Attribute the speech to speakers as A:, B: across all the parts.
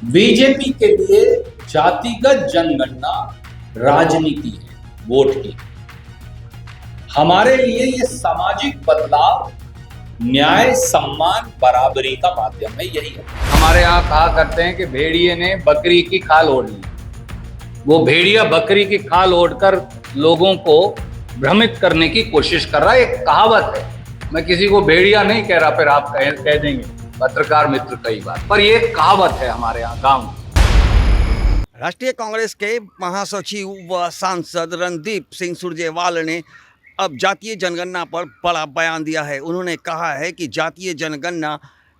A: BJP के लिए जातिगत जनगणना राजनीति है, वोट की। हमारे लिए ये सामाजिक बदलाव, न्याय, सम्मान, बराबरी का माध्यम है। यही है।
B: हमारे यहाँ कहा करते हैं कि भेड़िए ने बकरी की खाल ओढ़ ली। वो भेड़िया बकरी की खाल ओढ़कर लोगों को भ्रमित करने की कोशिश कर रहा है। एक कहावत है, मैं किसी को भेड़िया नहीं कह रहा, फिर आप कह देंगे पत्रकार मित्र कई बार, पर ये एक कहावत है हमारे यहाँ गांव की।
C: राष्ट्रीय कांग्रेस के महासचिव व सांसद रणदीप सिंह सुरजेवाला ने अब जातीय जनगणना पर बड़ा बयान दिया है। उन्होंने कहा है कि जातीय जनगणना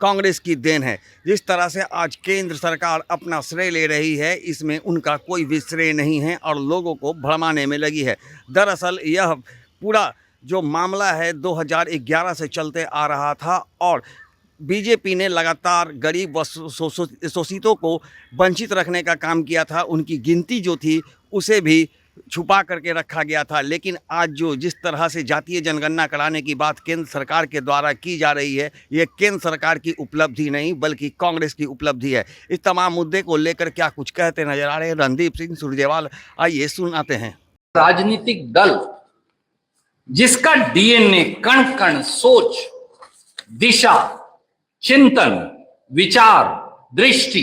C: कांग्रेस की देन है। जिस तरह से आज केंद्र सरकार अपना श्रेय ले रही है, इसमें उनका कोई भी श्रेय नहीं है और लोगों को भरमाने में लगी है। दरअसल यह पूरा जो मामला है 2011 से चलते आ रहा था और बीजेपी ने लगातार गरीब व शोषितों को वंचित रखने का काम किया था। उनकी गिनती जो थी उसे भी छुपा करके रखा गया था। लेकिन आज जो जिस तरह से जातीय जनगणना कराने की बात केंद्र सरकार के द्वारा की जा रही है, ये केंद्र सरकार की उपलब्धि नहीं बल्कि कांग्रेस की उपलब्धि है। इस तमाम मुद्दे को लेकर क्या कुछ कहते नजर आ रहे हैं रणदीप सिंह सुरजेवाला, आइए सुनाते हैं।
B: राजनीतिक दल जिसका डीएनए कण कण, सोच, दिशा, चिंतन, विचार, दृष्टि,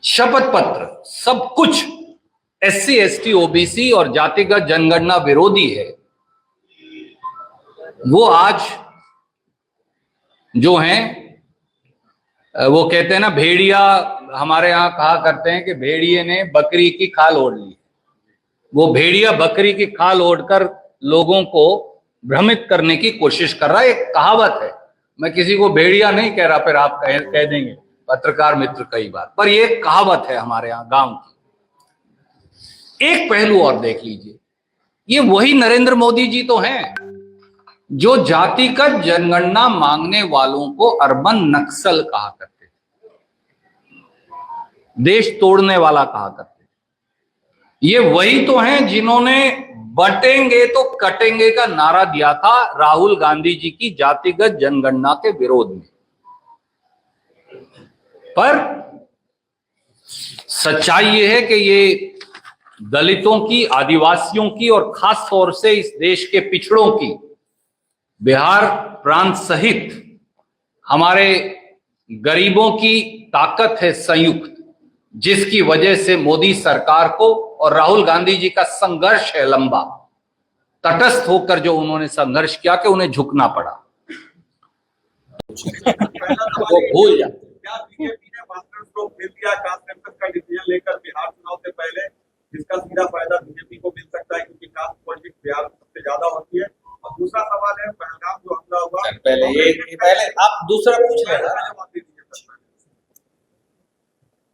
B: शपथ पत्र, सब कुछ एससी, एसटी, ओबीसी और जातिगत जनगणना विरोधी है, वो आज जो हैं वो कहते हैं ना, भेड़िया, हमारे यहां कहा करते हैं कि भेड़िए ने बकरी की खाल ओढ़ ली। वो भेड़िया बकरी की खाल ओढ़कर लोगों को भ्रमित करने की कोशिश कर रहा है। एक कहावत है, मैं किसी को भेड़िया नहीं कह रहा, फिर आप कह देंगे पत्रकार मित्र कई बार, पर यह एक कहावत है हमारे यहाँ गांव की। एक पहलू और देख लीजिए, ये वही नरेंद्र मोदी जी तो हैं जो जातिगत जनगणना मांगने वालों को अर्बन नक्सल कहा करते थे, देश तोड़ने वाला कहा करते थे। ये वही तो हैं जिन्होंने बटेंगे तो कटेंगे का नारा दिया था राहुल गांधी जी की जातिगत जनगणना के विरोध में। पर सच्चाई ये है कि ये दलितों की, आदिवासियों की और खास तौर से इस देश के पिछड़ों की, बिहार प्रांत सहित हमारे गरीबों की ताकत है संयुक्त, जिसकी वजह से मोदी सरकार को और राहुल गांधी जी का संघर्ष है लंबा, तटस्थ होकर जो उन्होंने संघर्ष किया कि उन्हें झुकना पड़ा।
A: वो भूल जाते।
D: क्या बीजेपी ने मास्टर स्ट्रोक मिल दिया कास्ट सेंसस का डिसीजन लेकर बिहार चुनाव से पहले, जिसका सीधा फायदा बीजेपी को मिल सकता है क्योंकि कास्ट पॉलिटिक्स बिहार में सबसे ज्यादा होती है? और दूसरा सवाल है, पहलगाम जो हमला हुआ,
A: पहले आप दूसरा पूछ लेना।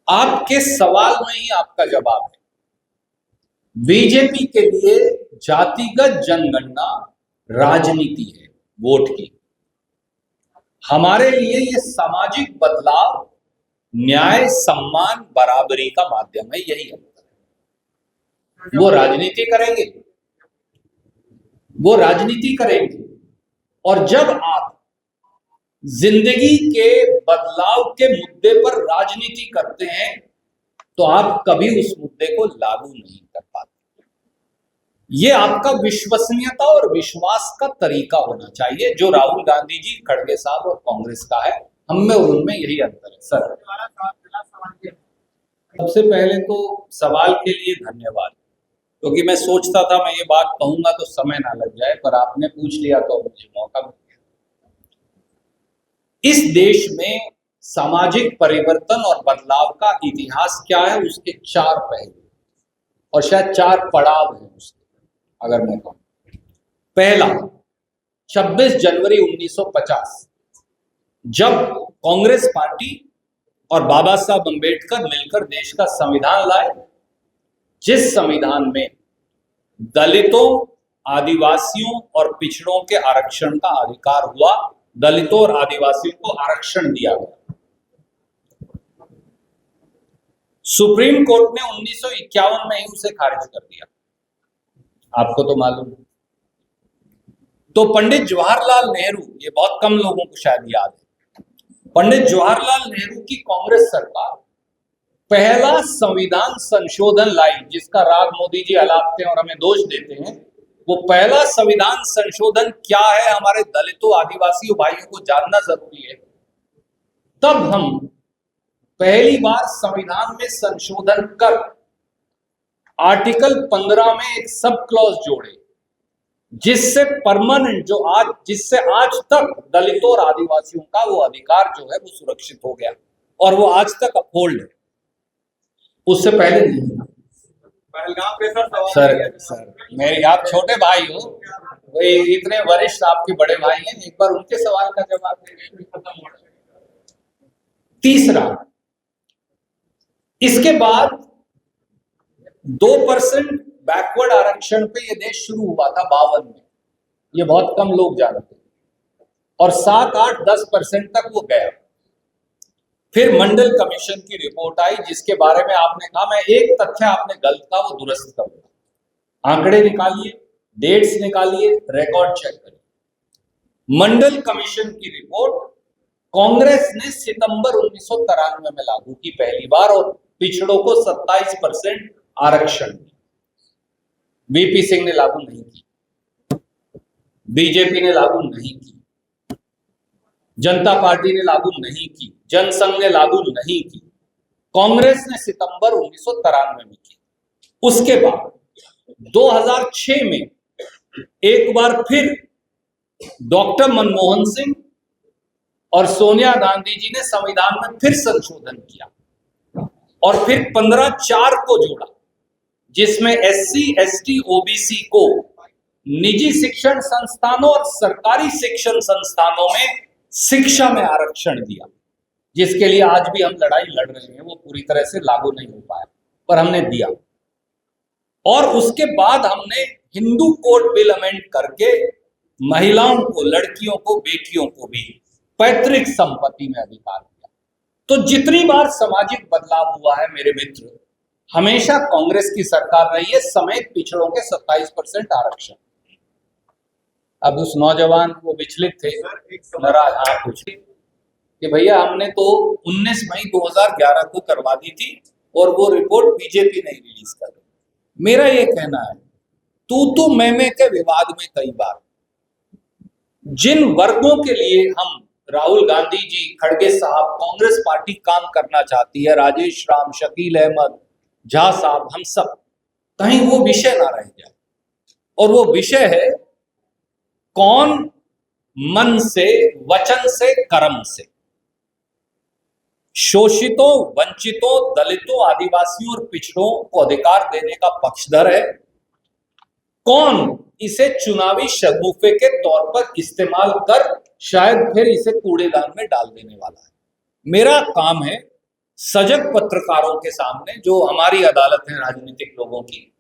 A: आपके सवाल में ही आपका जवाब है। बीजेपी के लिए जातिगत जनगणना राजनीति है, वोट की। हमारे लिए ये सामाजिक बदलाव, न्याय, सम्मान, बराबरी का माध्यम है। यही है। वो राजनीति करेंगे, वो राजनीति करेंगे। और जब आप जिंदगी के बदलाव के मुद्दे पर राजनीति करते हैं तो आप कभी उस मुद्दे को लागू नहीं कर पाते। ये आपका विश्वसनीयता और विश्वास का तरीका होना चाहिए, जो राहुल गांधी जी, खड़गे साहब और कांग्रेस का है। हम में और उनमें यही अंतर है। सर, सबसे पहले तो सवाल के लिए धन्यवाद, क्योंकि मैं सोचता था मैं ये बात कहूंगा तो समय ना लग जाए, पर आपने पूछ लिया तो मुझे मौका मिल गया। इस देश में सामाजिक परिवर्तन और बदलाव का इतिहास क्या है, उसके 4 पहलू और शायद 4 पड़ाव हैं उसके। अगर मैं कहूं, पहला 26 जनवरी 1950, जब कांग्रेस पार्टी और बाबा साहब अंबेडकर मिलकर देश का संविधान लाए, जिस संविधान में दलितों, आदिवासियों और पिछड़ों के आरक्षण का अधिकार हुआ, दलितों और आदिवासियों को आरक्षण दिया गया। सुप्रीम कोर्ट ने 1951 में ही उसे खारिज कर दिया, आपको तो मालूम है। तो पंडित जवाहरलाल नेहरू, ये बहुत कम लोगों को शायद याद है, पंडित जवाहरलाल नेहरू की कांग्रेस सरकार पहला संविधान संशोधन लाई, जिसका राग मोदी जी अलापते हैं और हमें दोष देते हैं। वो पहला संविधान संशोधन क्या है, हमारे दलितों आदिवासियों भाइयों को जानना जरूरी है। तब हम पहली बार संविधान में संशोधन कर आर्टिकल 15 में एक सब क्लॉज जोड़े, जिससे परमानेंट जिससे आज तक दलितों और आदिवासियों का वो अधिकार जो है वो सुरक्षित हो गया और वो आज तक अपहोल्ड है, उससे पहले नहीं था।
D: पहलगाम पे सर
A: मेरे आप छोटे भाई हो, वे इतने वरिष्ठ आपके बड़े भाई हैं, एक बार उनके सवाल का जवाब दे। तीसरा, इसके बाद 2% बैकवर्ड आरक्षण पे ये देश शुरू हुआ था 52 में, ये बहुत कम लोग जानते हैं, और 7, 8, 10% तक वो गया। फिर मंडल कमीशन की रिपोर्ट आई, जिसके बारे में आपने कहा मैं एक तथ्य आपने गलत था वो दुरुस्त करूंगा। आंकड़े निकालिए, डेट्स निकालिए, रिकॉर्ड चेक करिए। मंडल कमीशन की रिपोर्ट कांग्रेस ने सितंबर 1993 में लागू की पहली बार, और पिछड़ों को 27% आरक्षण दिया। वीपी सिंह ने लागू नहीं की, बीजेपी ने लागू नहीं की, जनता पार्टी ने लागू नहीं की, जनसंघ ने लागू नहीं की, कांग्रेस ने सितंबर 1993 में की। उसके बाद 2006 में एक बार फिर डॉक्टर मनमोहन सिंह और सोनिया गांधी जी ने संविधान में फिर संशोधन किया, और फिर 15(4) को जोड़ा, जिसमें SC, ST, OBC को निजी शिक्षण संस्थानों और सरकारी शिक्षण संस्थानों में शिक्षा में आरक्षण दिया, जिसके लिए आज भी हम लड़ाई लड़ रहे हैं। वो पूरी तरह से लागू नहीं हो पाया, पर हमने दिया। और उसके बाद हमने हिंदू कोड बिल अमेंड करके महिलाओं को, लड़कियों को, बेटियों को भी पैतृक संपत्ति में अधिकार दिया। तो जितनी बार सामाजिक बदलाव हुआ है मेरे मित्र, हमेशा कांग्रेस की सरकार रही है, समेत पिछड़ों के 27% आरक्षण। अब उस नौजवान वो विचलित थे, नाराज, हाँ कुछ कि भैया हमने तो 19 मई 2011 को करवा दी थी और वो रिपोर्ट बीजेपी नहीं रिलीज कर रही। मेरा ये कहना है, तू मैं के विवाद में कई बार जिन वर्गों के लिए हम, राहुल गांधी जी, खड़गे साहब, कांग्रेस पार्टी काम करना चाहती है, राजेश राम, शकील अहमद, झा साहब, हम सब, कहीं वो विषय ना रह जाए। और वो विषय है कौन मन से, वचन से, कर्म से शोषितों, वंचितों, दलितों, आदिवासियों और पिछड़ों को अधिकार देने का पक्षधर है, कौन इसे चुनावी शगुफे के तौर पर इस्तेमाल कर शायद फिर इसे कूड़ेदान में डाल देने वाला है। मेरा काम है सजग पत्रकारों के सामने, जो हमारी अदालत है राजनीतिक लोगों की,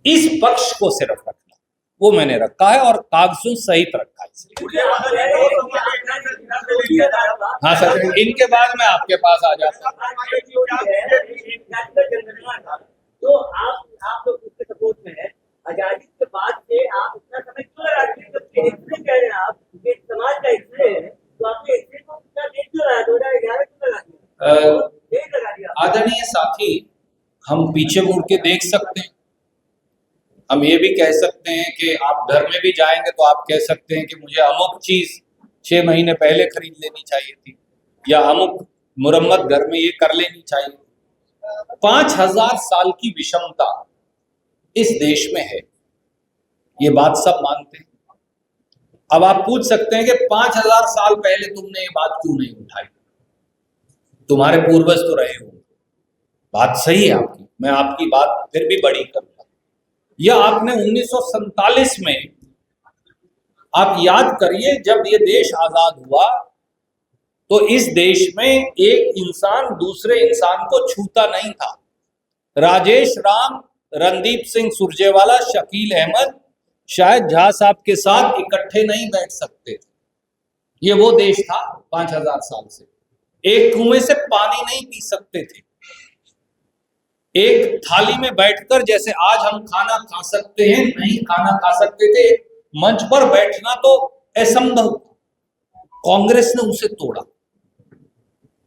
A: इस पक्ष को सिर्फ रखना। वो मैंने रखा है और कागजों सहित रखा है। हाँ सर, इनके बाद मैं आपके पास आ जाता हूँ।
E: तो आप लोग उसके सपोर्ट में है, आजादी के बाद से आप इतना समय क्यों लगा रहे हैं? जब कह रहे हैं आप कि समाज का हिस्से है, तो आपने हिस्से को कितना देर क्यों लगा? 2011 क्यों लगा दिया?
A: आदरणीय साथी, हम पीछे मुड़ के देख सकते हैं, हम ये भी कह सकते हैं कि आप घर में भी जाएंगे तो आप कह सकते हैं कि मुझे अमुक चीज 6 महीने पहले खरीद लेनी चाहिए थी, या अमुक मुरम्मत घर में ये कर लेनी चाहिए। 5000 साल की विषमता इस देश में है, ये बात सब मानते हैं। अब आप पूछ सकते हैं कि 5000 साल पहले तुमने ये बात क्यों नहीं उठाई? तुम्हारे पूर्वज तो रहे हो। बात सही है आपकी, मैं आपकी बात फिर भी बड़ी करूंगा। यह आपने 1947 में, आप याद करिए, जब ये देश आजाद हुआ तो इस देश में एक इंसान दूसरे इंसान को छूता नहीं था। राजेश राम, रणदीप सिंह सुरजेवाला, शकील अहमद शायद झा साहब के साथ इकट्ठे नहीं बैठ सकते थे। ये वो देश था 5000 साल से। एक कुएं से पानी नहीं पी सकते थे। एक थाली में बैठकर जैसे आज हम खाना खा सकते हैं, नहीं खाना खा सकते थे। मंच पर बैठना तो असंभव। कांग्रेस ने उसे तोड़ा।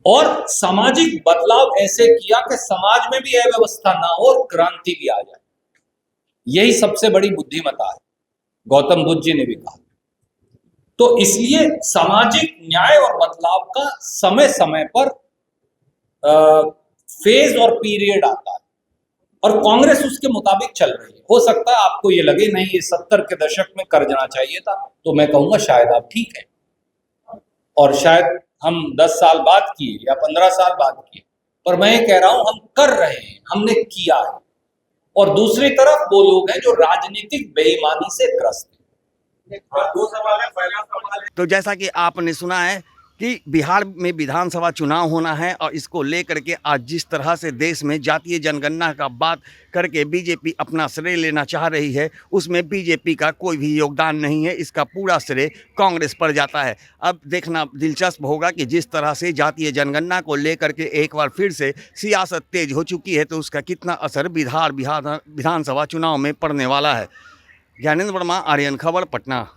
A: और सामाजिक बदलाव ऐसे किया कि समाज में भी अव्यवस्था ना हो और क्रांति भी आ जाए। यही सबसे बड़ी बुद्धिमत्ता है, गौतम बुद्ध जी ने भी कहा। तो इसलिए सामाजिक न्याय और बदलाव का समय समय पर फेज और पीरियड आता है और कांग्रेस उसके मुताबिक चल रही है। हो सकता है आपको ये लगे नहीं ये 70 के दशक में कर जाना चाहिए था, तो मैं कहूंगा शायद आप ठीक है, और शायद हम 10 साल बाद किए या 15 साल बाद किए, पर मैं ये कह रहा हूं हम कर रहे हैं, हमने किया है। और दूसरी तरफ वो लोग हैं जो राजनीतिक बेईमानी से ग्रस्त हैं।
D: दो सवाल है। पहला सवाल है,
C: तो जैसा कि आपने सुना है कि बिहार में विधानसभा चुनाव होना है और इसको लेकर के आज जिस तरह से देश में जातीय जनगणना का बात करके बीजेपी अपना श्रेय लेना चाह रही है, उसमें बीजेपी का कोई भी योगदान नहीं है, इसका पूरा श्रेय कांग्रेस पर जाता है। अब देखना दिलचस्प होगा कि जिस तरह से जातीय जनगणना को लेकर के एक बार फिर से सियासत तेज हो चुकी है, तो उसका कितना असर विधानसभा चुनाव में पड़ने वाला है। ज्ञानेंद्र वर्मा, आर्यन खबर, पटना।